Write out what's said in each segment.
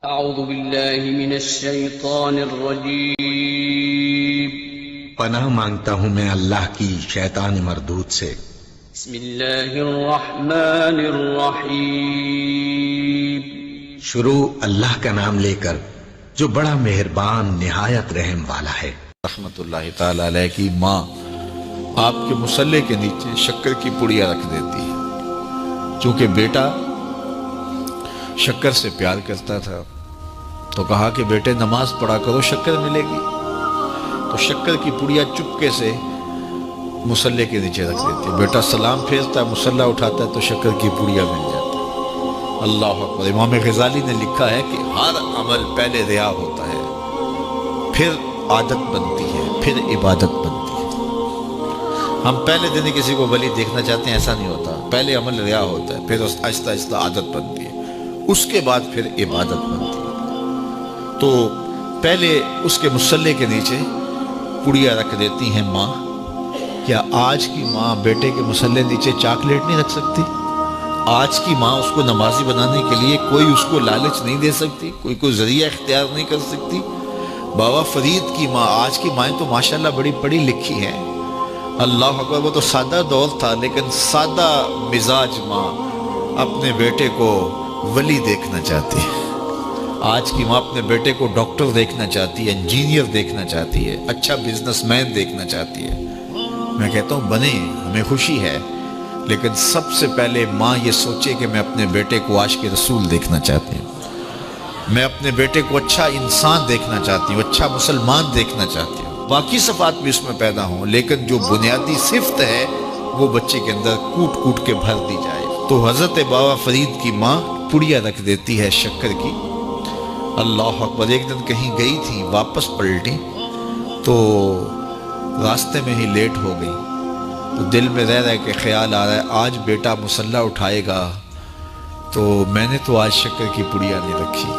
أعوذ بالله من الشيطان الرجيم. پناہ مانگتا ہوں میں اللہ کی شیطان مردود سے. بسم الله الرحمن الرحيم. شروع اللہ کا نام لے کر جو بڑا مہربان نہایت رحم والا ہے. رحمت اللہ تعالی علیہ کی ماں آپ کے مصلے کے نیچے شکر کی پڑیا رکھ دیتی ہے. چونکہ بیٹا شکر سے پیار کرتا تھا تو کہا کہ بیٹے نماز پڑھا کرو، شکر ملے گی. تو شکر کی پڑیا چپکے سے مصلے کے نیچے رکھ دیتی ہے. بیٹا سلام پھیرتا ہے، مصلہ اٹھاتا ہے تو شکر کی پڑیا مل جاتا ہے. اللہ اکبر. امام غزالی نے لکھا ہے کہ ہر عمل پہلے ریا ہوتا ہے، پھر عادت بنتی ہے، پھر عبادت بنتی ہے. ہم پہلے دن ہی کسی کو ولی دیکھنا چاہتے ہیں، ایسا نہیں ہوتا. پہلے عمل ریا ہوتا ہے، پھر آہستہ آہستہ عادت بنتی ہے، اس کے بعد پھر عبادت بنتی ہے. تو پہلے اس کے مصلے کے نیچے پڑیا رکھ دیتی ہیں ماں. کیا آج کی ماں بیٹے کے مصلے نیچے چاکلیٹ نہیں رکھ سکتی؟ آج کی ماں اس کو نمازی بنانے کے لیے کوئی اس کو لالچ نہیں دے سکتی؟ کوئی ذریعہ اختیار نہیں کر سکتی؟ بابا فرید کی ماں، آج کی مائیں تو ماشاءاللہ بڑی پڑھی لکھی ہیں. اللہ اکبر. وہ تو سادہ دور تھا، لیکن سادہ مزاج ماں اپنے بیٹے کو ولی دیکھنا چاہتی ہے. آج کی ماں اپنے بیٹے کو ڈاکٹر دیکھنا چاہتی ہے، انجینئر دیکھنا چاہتی ہے، اچھا بزنس مین دیکھنا چاہتی ہے. میں کہتا ہوں بنے، ہمیں خوشی ہے، لیکن سب سے پہلے ماں یہ سوچے کہ میں اپنے بیٹے کو عاشق رسول دیکھنا چاہتی ہوں، میں اپنے بیٹے کو اچھا انسان دیکھنا چاہتی ہوں، اچھا مسلمان دیکھنا چاہتی ہوں. باقی صفات بھی اس میں پیدا ہوں، لیکن جو بنیادی صفت ہے وہ بچے کے اندر کوٹ کوٹ کے بھر دی جائے. تو حضرت بابا فرید کی ماں پڑیا رکھ دیتی ہے شکر کی. اللہ اکبر. ایک دن کہیں گئی تھی، واپس پلٹی تو راستے میں ہی لیٹ ہو گئی. تو دل میں رہ کے خیال آ رہا ہے آج بیٹا مصلہ اٹھائے گا تو میں نے تو آج شکر کی پڑیا نہیں رکھی.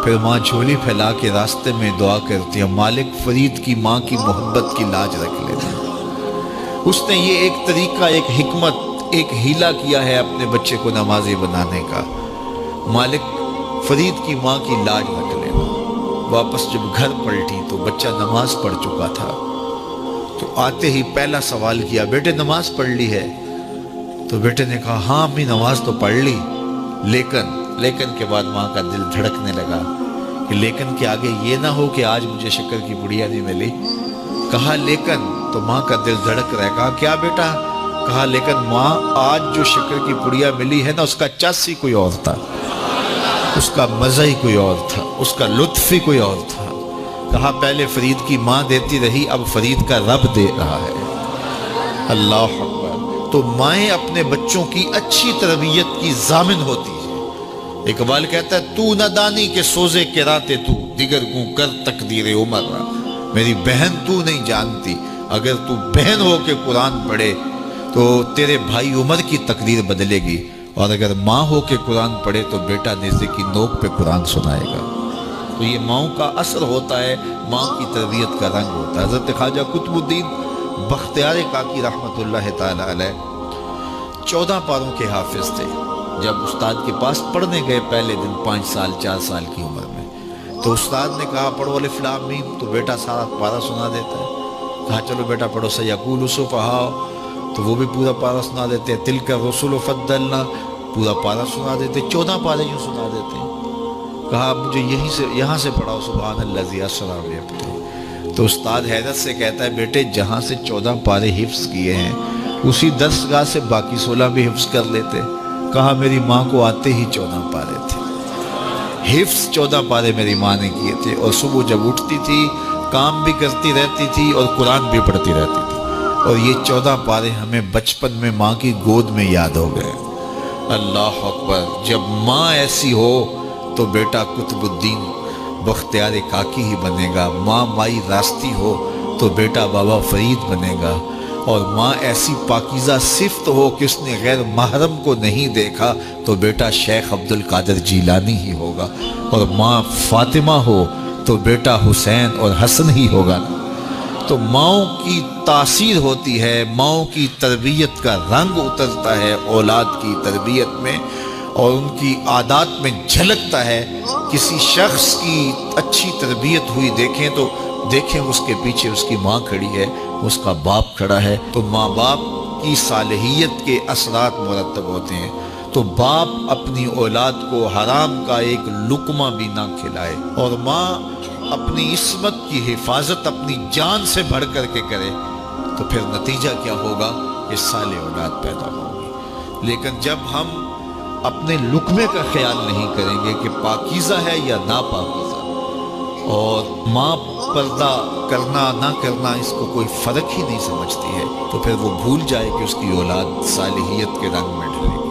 پھر ماں جھولی پھیلا کے راستے میں دعا کرتی ہے مالک فرید کی ماں کی محبت کی لاج رکھ لینا. اس نے یہ ایک طریقہ، ایک حکمت، ایک ہیلا کیا ہے اپنے بچے کو نمازی بنانے کا. مالک فرید کی ماں کی لاج رکھ لینا. واپس جب گھر پلٹی تو بچہ نماز پڑھ چکا تھا. تو آتے ہی پہلا سوال کیا بیٹے نماز پڑھ لی ہے؟ تو بیٹے نے کہا ہاں امی نماز تو پڑھ لی، لیکن کے بعد ماں کا دل دھڑکنے لگا کہ لیکن کے آگے یہ نہ ہو کہ آج مجھے شکر کی پڑیا نہیں ملی. کہا لیکن، تو ماں کا دل دھڑک رہا. کہا کیا بیٹا؟ کہا لیکن ماں آج جو شکر کی پڑیا ملی ہے نا، اس کا چس ہی کوئی اور تھا، اس کا مزہ ہی کوئی اور تھا، اس کا لطف ہی کوئی اور تھا. کہا پہلے فرید کی ماں دیتی رہی، اب فرید کا رب دے رہا ہے. اللہ اکبر. تو مائیں اپنے بچوں کی اچھی تربیت کی ضامن ہوتی ہے. اقبال کہتا ہے تو نہ دانی کے سوزے کے راتے تو دیگر گوں کر تقدیر عمر را. میری بہن تو نہیں جانتی، اگر تو بہن ہو کے قرآن پڑھے تو تیرے بھائی عمر کی تقدیر بدلے گی، اور اگر ماں ہو کے قرآن پڑھے تو بیٹا نیزے کی نوک پہ قرآن سنائے گا. تو یہ ماں کا اثر ہوتا ہے، ماں کی تربیت کا رنگ ہوتا ہے. حضرت خواجہ قطب الدین بختیار کاکی رحمت اللہ تعالی علیہ 14 پاروں کے حافظ تھے. جب استاد کے پاس پڑھنے گئے پہلے دن 5 سال 4 سال کی عمر میں، تو استاد نے کہا پڑھو الف لام میم. تو بیٹا سارا پارہ سنا دیتا ہے. کہا چلو بیٹا پڑھو سیقول السفہاء، تو وہ بھی پورا پارہ سنا دیتے ہیں. تلک الرسل فضلنا، پورا پارہ سنا دیتے. 14 پارے یوں سنا دیتے ہیں. کہا مجھے یہاں سے پڑھاؤ سبحان الذی اسری بعبدہ. تو استاد حیرت سے کہتا ہے بیٹے جہاں سے 14 پارے حفظ کیے ہیں اسی درسگاہ سے باقی 16 بھی حفظ کر لیتے. کہا میری ماں کو آتے ہی 14 پارے تھے، حفظ 14 پارے میری ماں نے کیے تھے. اور صبح جب اٹھتی تھی کام بھی کرتی رہتی تھی اور قرآن بھی پڑھتی رہتی تھی. اور یہ 14 پارے ہمیں بچپن میں ماں کی گود میں یاد ہو گئے. اللہ اکبر. جب ماں ایسی ہو تو بیٹا قطب الدین بختیار کاکی ہی بنے گا. ماں مائی راستی ہو تو بیٹا بابا فرید بنے گا. اور ماں ایسی پاکیزہ صفت ہو کہ اس نے غیر محرم کو نہیں دیکھا تو بیٹا شیخ عبد القادر جیلانی ہی ہوگا. اور ماں فاطمہ ہو تو بیٹا حسین اور حسن ہی ہوگا. تو ماؤں کی تاثیر ہوتی ہے، ماؤں کی تربیت کا رنگ اترتا ہے اولاد کی تربیت میں. اور ان کی عادات میں جھلکتا ہے. کسی شخص کی اچھی تربیت ہوئی دیکھیں تو دیکھیں اس کے پیچھے اس کی ماں کھڑی ہے، اس کا باپ کھڑا ہے. تو ماں باپ کی صالحیت کے اثرات مرتب ہوتے ہیں. تو باپ اپنی اولاد کو حرام کا ایک لقمہ بھی نہ کھلائے، اور ماں اپنی عصمت کی حفاظت اپنی جان سے بڑھ کر کے کرے، تو پھر نتیجہ کیا ہوگا کہ صالح اولاد پیدا ہوگی. لیکن جب ہم اپنے لقمے کا خیال نہیں کریں گے کہ پاکیزہ ہے یا ناپاکیزہ، اور ماں پردہ کرنا نہ کرنا اس کو کوئی فرق ہی نہیں سمجھتی ہے، تو پھر وہ بھول جائے کہ اس کی اولاد صالحیت کے رنگ میں ڈھلے گی.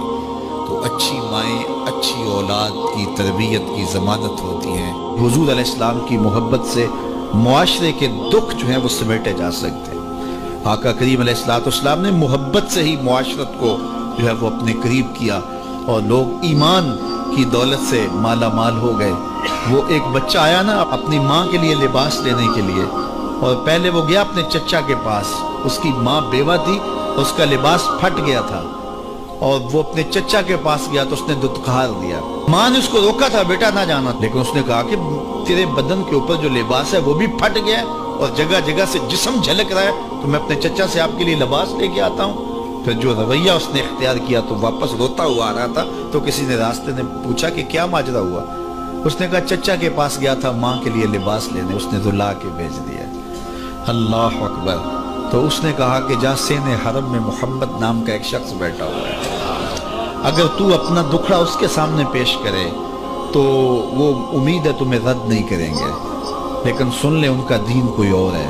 تو اچھی مائیں اچھی اولاد کی تربیت کی ضمانت ہوتی ہیں. حضور علیہ السلام کی محبت سے معاشرے کے دکھ جو ہیں وہ سمیٹے جا سکتے ہیں. آقا کریم علیہ السلام نے محبت سے ہی معاشرت کو جو ہے وہ اپنے قریب کیا، اور لوگ ایمان کی دولت سے مالا مال ہو گئے. وہ ایک بچہ آیا نا اپنی ماں کے لیے لباس لینے کے لیے، اور پہلے وہ گیا اپنے چچا کے پاس. اس کی ماں بیوہ تھی، اس کا لباس پھٹ گیا تھا، اور وہ اپنے چچا کے پاس گیا تو اس نے دتکار دیا. ماں نے اس کو روکا تھا بیٹا نہ جانا، لیکن اس نے کہا کہ تیرے بدن کے اوپر جو لباس ہے وہ بھی پھٹ گیا اور جگہ جگہ سے جسم جھلک رہا ہے، تو میں اپنے چچا سے آپ کے لیے لباس لے کے آتا ہوں. پھر جو رویہ اس نے اختیار کیا تو واپس روتا ہوا آ رہا تھا. تو کسی نے راستے نے پوچھا کہ کیا ماجرا ہوا؟ اس نے کہا چچا کے پاس گیا تھا ماں کے لیے لباس لینے، اس نے رلا کے بھیج دیا. اللہ اکبر. تو اس نے کہا کہ جہاں سین حرم میں محمد نام کا ایک شخص بیٹھا ہوا ہے، اگر تو اپنا دکھڑا اس کے سامنے پیش کرے تو وہ امید ہے تمہیں رد نہیں کریں گے، لیکن سن لے ان کا دین کوئی اور ہے.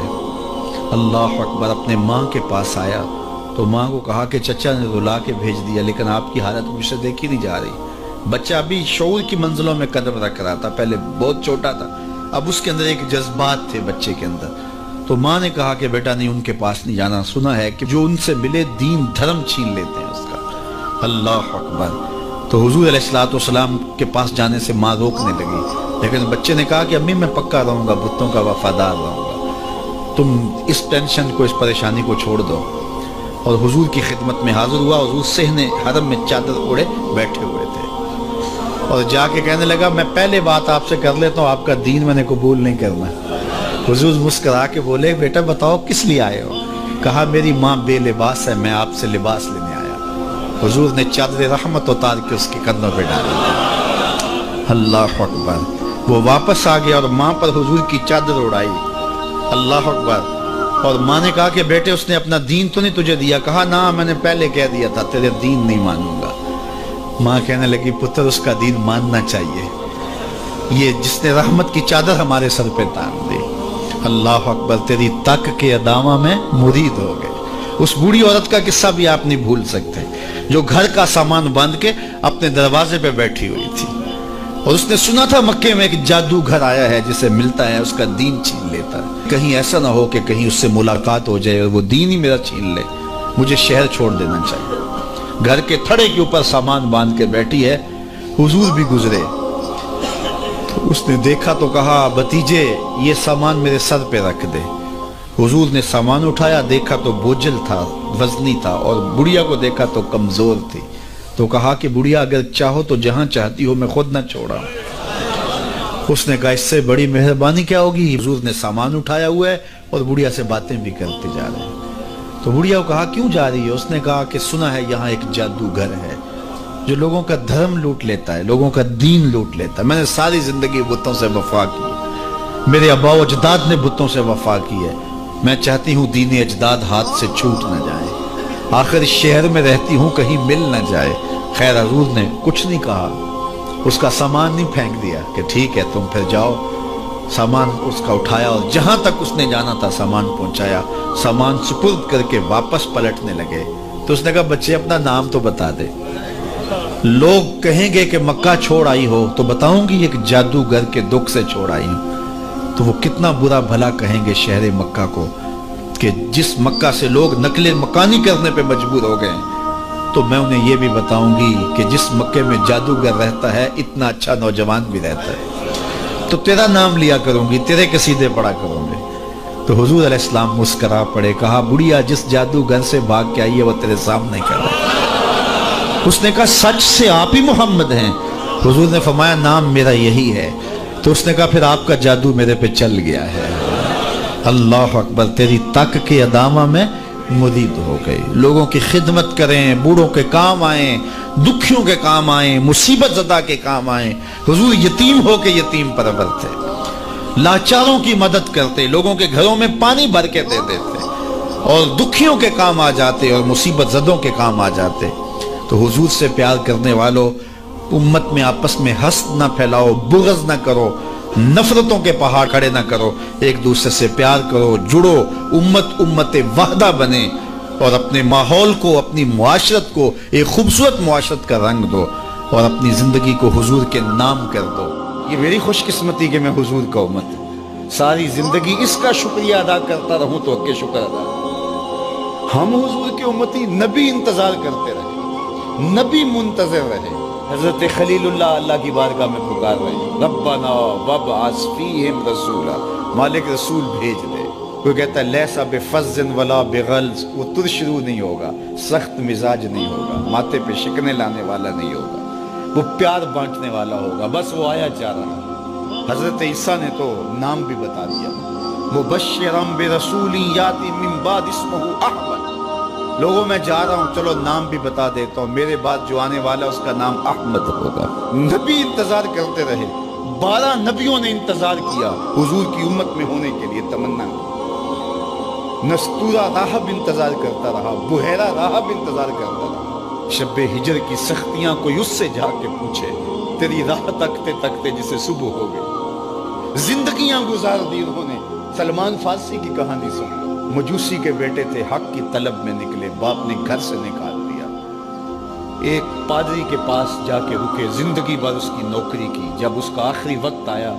اللہ اکبر. اپنے ماں کے پاس آیا تو ماں کو کہا کہ چچا نے رلا کے بھیج دیا، لیکن آپ کی حالت مجھ سے دیکھی نہیں جا رہی. بچہ ابھی شعور کی منزلوں میں قدم رکھ رہا تھا، پہلے بہت چھوٹا تھا، اب اس کے اندر ایک جذبات تھے بچے کے اندر. تو ماں نے کہا کہ بیٹا نہیں ان کے پاس نہیں جانا، سنا ہے کہ جو ان سے ملے دین دھرم چھین لیتے ہیں اس کا. اللہ اکبر. تو حضور علیہ السلام کے پاس جانے سے ماں روکنے لگی، لیکن بچے نے کہا کہ امی میں پکا رہوں گا، بتوں کا وفادار رہوں گا، تم اس ٹینشن کو اس پریشانی کو چھوڑ دو. اور حضور کی خدمت میں حاضر ہوا. حضور صحن حرم میں چادر اوڑے بیٹھے ہوئے تھے، اور جا کے کہنے لگا میں پہلے بات آپ سے کر لیتا ہوں، آپ کا دین میں نے قبول نہیں کرنا. حضور مسکرا کے بولے بیٹا بتاؤ کس لیے آئے ہو؟ کہا میری ماں بے لباس ہے، میں آپ سے لباس لینے آیا. حضور نے چادر رحمت اتار کے اس کے کندھوں پہ ڈالی. اللہ اکبر. وہ واپس آ گیا اور ماں پر حضور کی چادر اڑائی. اللہ اکبر. اور ماں نے کہا کہ بیٹے اس نے اپنا دین تو نہیں تجھے دیا؟ کہا نہ میں نے پہلے کہہ دیا تھا تیرے دین نہیں مانوں گا. ماں کہنے لگی پتر اس کا دین ماننا چاہیے، یہ جس نے رحمت کی چادر ہمارے سر پہ تان دی. اللہ اکبر. تیری تک کے ادامہ میں مرید ہو گئے. اس بوڑھی عورت کا قصہ بھی آپ نہیں بھول سکتے، جو گھر کا سامان باندھ کے اپنے دروازے پہ بیٹھی ہوئی تھی، اور اس نے سنا تھا مکے میں ایک جادوگر آیا ہے جسے ملتا ہے اس کا دین چھین لیتا ہے. کہیں ایسا نہ ہو کہ کہیں اس سے ملاقات ہو جائے اور وہ دین ہی میرا چھین لے، مجھے شہر چھوڑ دینا چاہیے. گھر کے تھڑے کے اوپر سامان باندھ کے بیٹھی ہے. حضور بھی گزرے تو اس نے دیکھا تو کہا بھتیجے یہ سامان میرے سر پہ رکھ دے. حضور نے سامان اٹھایا، دیکھا تو بوجھل تھا، وزنی تھا، اور بڑھیا کو دیکھا تو کمزور تھی. تو کہا کہ بڑھیا اگر چاہو تو جہاں چاہتی ہو میں خود نہ چھوڑا. اس نے کہا اس سے بڑی مہربانی کیا ہوگی. حضور نے سامان اٹھایا ہوا ہے اور بڑھیا سے باتیں بھی کرتے جا رہے ہیں. تو بڑھیا کو کہا کیوں جا رہی ہے؟ اس نے کہا کہ سنا ہے یہاں ایک جادوگر ہے جو لوگوں کا دھرم لوٹ لیتا ہے، لوگوں کا دین لوٹ لیتا ہے. میں نے ساری زندگی بتوں سے وفا کی، میرے آباء و اجداد نے بتوں سے وفا کی ہے، میں چاہتی ہوں دین اجداد ہاتھ سے چھوٹ نہ جائے، آخر اس شہر میں رہتی ہوں کہیں مل نہ جائے. خیر حضور نے کچھ نہیں کہا، اس کا سامان نہیں پھینک دیا کہ ٹھیک ہے تم پھر جاؤ. سامان اس کا اٹھایا اور جہاں تک اس نے جانا تھا سامان پہنچایا. سامان سپرد کر کے واپس پلٹنے لگے تو اس نے کہا بچے اپنا نام تو بتا دے، لوگ کہیں گے کہ مکہ چھوڑ آئی ہو تو بتاؤں گی ایک جادوگر کے دکھ سے چھوڑ آئی ہوں. تو وہ کتنا برا بھلا کہیں گے شہر مکہ کو کہ جس مکہ سے لوگ نقل مکانی کرنے پہ مجبور ہو گئے. تو میں انہیں یہ بھی بتاؤں گی کہ جس مکے میں جادوگر رہتا ہے اتنا اچھا نوجوان بھی رہتا ہے، تو تیرا نام لیا کروں گی، تیرے قصیدے پڑھا کروں گے. تو حضور علیہ السلام مسکرا پڑے، کہا بڑھیا جس جادوگر سے بھاگ کے آئی ہے وہ تیرے سامنے کر رہا ہے. اس نے کہا سچ سے آپ ہی محمد ہیں؟ حضور نے فرمایا نام میرا یہی ہے۔ تو اس نے کہا پھر آپ کا جادو میرے پہ چل گیا ہے۔ اللہ اکبر، تیری تک کے ادامہ میں مرید ہو گئی۔ لوگوں کی خدمت کریں، بوڑھوں کے کام آئیں، دکھیوں کے کام آئیں، مصیبت زدہ کے کام آئیں۔ حضور یتیم ہو کے یتیم پرور تھے، لاچاروں کی مدد کرتے، لوگوں کے گھروں میں پانی بھر کے دے دیتے، اور دکھیوں کے کام آ جاتے اور مصیبت زدوں کے کام آ جاتے۔ تو حضور سے پیار کرنے والوں، امت میں آپس میں حسد نہ پھیلاؤ، بغض نہ کرو، نفرتوں کے پہاڑ کھڑے نہ کرو، ایک دوسرے سے پیار کرو، جڑو، امت وحدہ بنے، اور اپنے ماحول کو، اپنی معاشرت کو ایک خوبصورت معاشرت کا رنگ دو، اور اپنی زندگی کو حضور کے نام کر دو۔ یہ میری خوش قسمتی کہ میں حضور کا امت ہوں، ساری زندگی اس کا شکریہ ادا کرتا رہوں تو حق کے شکر ادا کروں۔ ہم حضور کے امتی، نبی انتظار کرتے رہے، نبی منتظر رہے۔ حضرت خلیل اللہ کی بارگاہ میں پکار رہے، ربنا وابعث فیہم رسولا، مالک رسول بھیج دے۔ کوئی کہتا ہے لیسا بفظ ولا بغلظ، وہ ترشرو نہیں ہوگا، سخت مزاج نہیں ہوگا، ماتھے پہ شکنے لانے والا نہیں ہوگا، وہ پیار بانٹنے والا ہوگا۔ بس وہ آیا جا رہا۔ حضرت عیسیٰ نے تو نام بھی بتا دیا، مبشرا برسول یاتی من بعد اسمہ احمد۔ لوگوں میں جا رہا ہوں، چلو نام بھی بتا دیتا ہوں، میرے بعد جو آنے والا اس کا نام احمد ہوگا۔ نبی انتظار کرتے رہے، 12 نبیوں نے انتظار کیا حضور کی امت میں ہونے کے لیے، تمنا کی۔ نستورہ راہب انتظار کرتا رہا، بحیرہ راہب انتظار کرتا رہا۔ شب ہجر کی سختیاں کوئی اس سے جا کے پوچھے، تیری راہ تکتے تکتے جسے صبح ہو گئی۔ زندگیاں گزار دی انہوں نے۔ سلمان فارسی کی کہانی سن لو، مجوسی کے بیٹے تھے، حق کی طلب میں نکلے، باپ نے گھر سے نکال دیا، ایک پادری کے پاس جا کے رکے، زندگی بھر اس کی نوکری کی۔ جب اس کا آخری وقت آیا،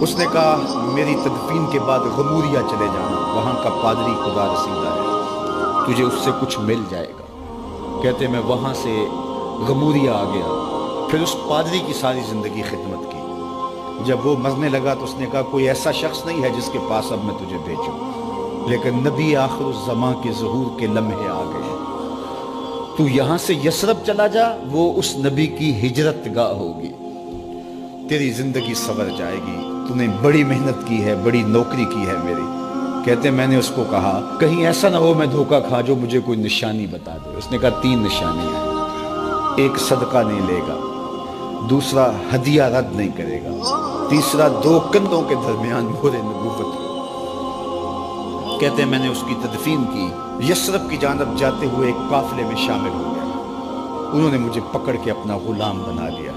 اس نے کہا میری تدفین کے بعد غموریا چلے جانا، وہاں کا پادری خدا رسیدہ ہے، تجھے اس سے کچھ مل جائے گا۔ کہتے میں وہاں سے غموریا آ گیا، پھر اس پادری کی ساری زندگی خدمت کی۔ جب وہ مرنے لگا تو اس نے کہا کوئی ایسا شخص نہیں ہے جس کے پاس اب میں تجھے بھیجوں، لیکن نبی آخر الزمان کے ظہور کے لمحے آ گئے، تو یہاں سے یثرب چلا جا، وہ اس نبی کی ہجرت گاہ ہوگی، تیری زندگی سنور جائے گی، تو نے بڑی محنت کی ہے، بڑی نوکری کی ہے میری۔ کہتے میں نے اس کو کہا کہیں ایسا نہ ہو میں دھوکہ کھا جو مجھے کوئی نشانی بتا دے۔ اس نے کہا 3 نشانیاں ہیں، ایک صدقہ نہیں لے گا، دوسرا ہدیہ رد نہیں کرے گا، تیسرا 2 کندھوں کے درمیان مہر نبوت۔ کہتے ہیں میں نے اس کی تدفین کی، یثرب کی جانب جاتے ہوئے ایک قافلے میں شامل ہو گیا، انہوں نے مجھے پکڑ کے اپنا غلام بنا لیا،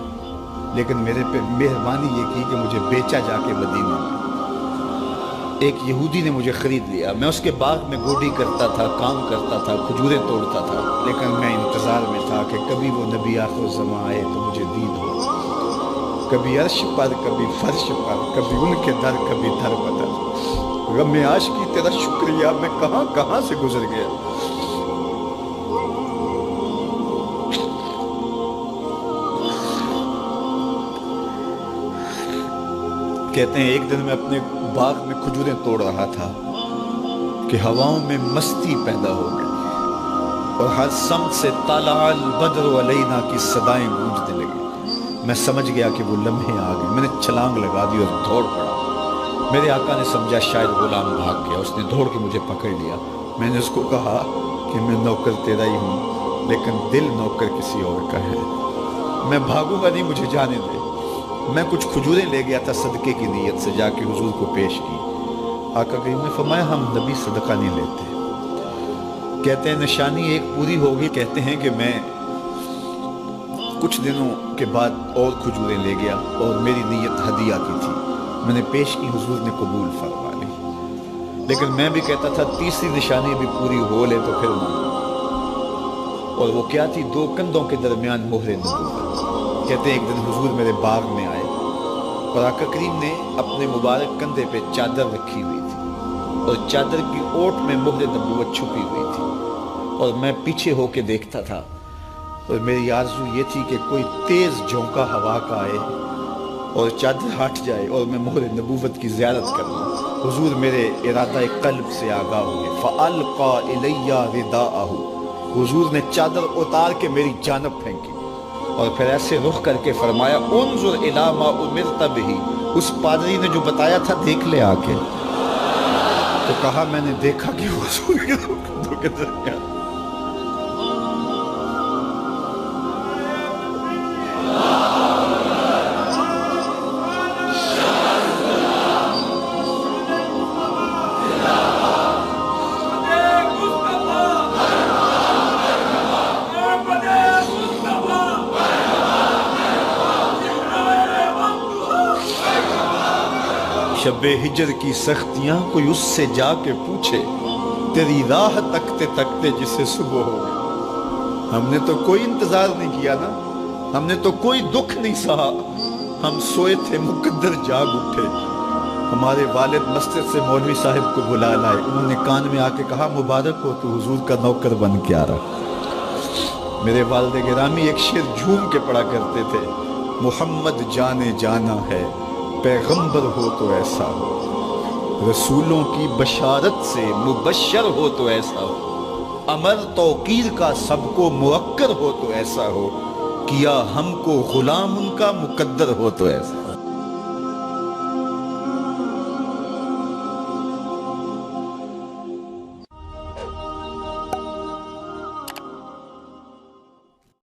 لیکن میرے پہ مہربانی یہ کی کہ مجھے بیچا جا کے مدینے میں۔ ایک یہودی نے مجھے خرید لیا، میں اس کے باغ میں گوڈی کرتا تھا، کام کرتا تھا، کھجوریں توڑتا تھا، لیکن میں انتظار میں تھا کہ کبھی وہ نبی آخر الزمان آئے تو مجھے دید ہو، کبھی عرش پر، کبھی فرش پر، کبھی ان کے در، کبھی در بدر۔ غم عاشقی تیرا شکریہ، میں کہاں کہاں سے گزر گیا۔ کہتے ہیں ایک دن میں اپنے باغ میں کھجوریں توڑ رہا تھا کہ ہواؤں میں مستی پیدا ہو گئی، اور ہر سمت سے طلع البدر علینا کی صدائیں گونجنے لگی۔ میں سمجھ گیا کہ وہ لمحے آ گئے، میں نے چھلانگ لگا دی اور دوڑ پڑا۔ میرے آقا نے سمجھا شاید غلام بھاگ گیا، اس نے دوڑ کے مجھے پکڑ لیا۔ میں نے اس کو کہا کہ میں نوکر تیرا ہی ہوں، لیکن دل نوکر کسی اور کا ہے، میں بھاگوں گا نہیں، مجھے جانے دے۔ میں کچھ کھجوریں لے گیا تھا صدقے کی نیت سے، جا کے حضور کو پیش کی۔ آقا کریم نے فرمایا ہم نبی صدقہ نہیں لیتے۔ کہتے ہیں نشانی ایک پوری ہوگی، کہتے ہیں کہ میں کچھ دنوں کے بعد اور کھجوریں لے گیا، اور میری نیت ہدیہ کی تھی، میں نے پیش کی، حضور نے قبول فرما لی۔ لیکن میں بھی کہتا تھا تیسری نشانی بھی پوری ہو لے تو پھر مانگوں، اور وہ کیا تھی؟ 2 کندھوں کے درمیان مہر نبوت۔ کہتے ہیں ایک دن حضور میرے باغ میں آئے، اور آقا کریم نے اپنے مبارک کندھے پہ چادر رکھی ہوئی تھی، اور چادر کی اوٹ میں مہر نبوت چھپی ہوئی تھی، اور میں پیچھے ہو کے دیکھتا تھا، اور میری آرزو یہ تھی کہ کوئی تیز جھونکا ہوا کا آئے اور چادر ہٹ جائے اور میں مہر نبوت کی زیارت کر لوں۔ حضور میرے ارادہ قلب سے آگاہ ہوئے، فَأَلْقَى إِلَيَّ رِدَاءَهُ، حضور نے چادر اتار کے میری جانب پھینکی اور پھر ایسے رخ کر کے فرمایا انظر الی ما امرت بہ، اس پادری نے جو بتایا تھا دیکھ لے آ کے۔ تو کہا میں نے دیکھا کہ حضور کے دو کے درمیان شب ہجر کی سختیاں کوئی اس سے جا کے پوچھے، تیری راہ تکتے تکتے جسے صبح ہو گئی۔ ہم نے تو کوئی انتظار نہیں کیا نا، ہم نے تو کوئی دکھ نہیں سہا، ہم سوئے تھے مقدر جاگ اٹھے۔ ہمارے والد مسجد سے مولوی صاحب کو بلا لائے، انہوں نے کان میں آ کے کہا مبارک ہو تو حضور کا نوکر بن کے آ رہا۔ میرے والد گرامی ایک شعر جھوم کے پڑھا کرتے تھے، محمد جانے جانا ہے پیغمبر ہو تو ایسا ہو، رسولوں کی بشارت سے مبشر ہو تو ایسا ہو، امر توقیر کا سب کو موکر ہو تو ایسا ہو، کیا ہم کو غلام ان کا مقدر ہو تو ایسا۔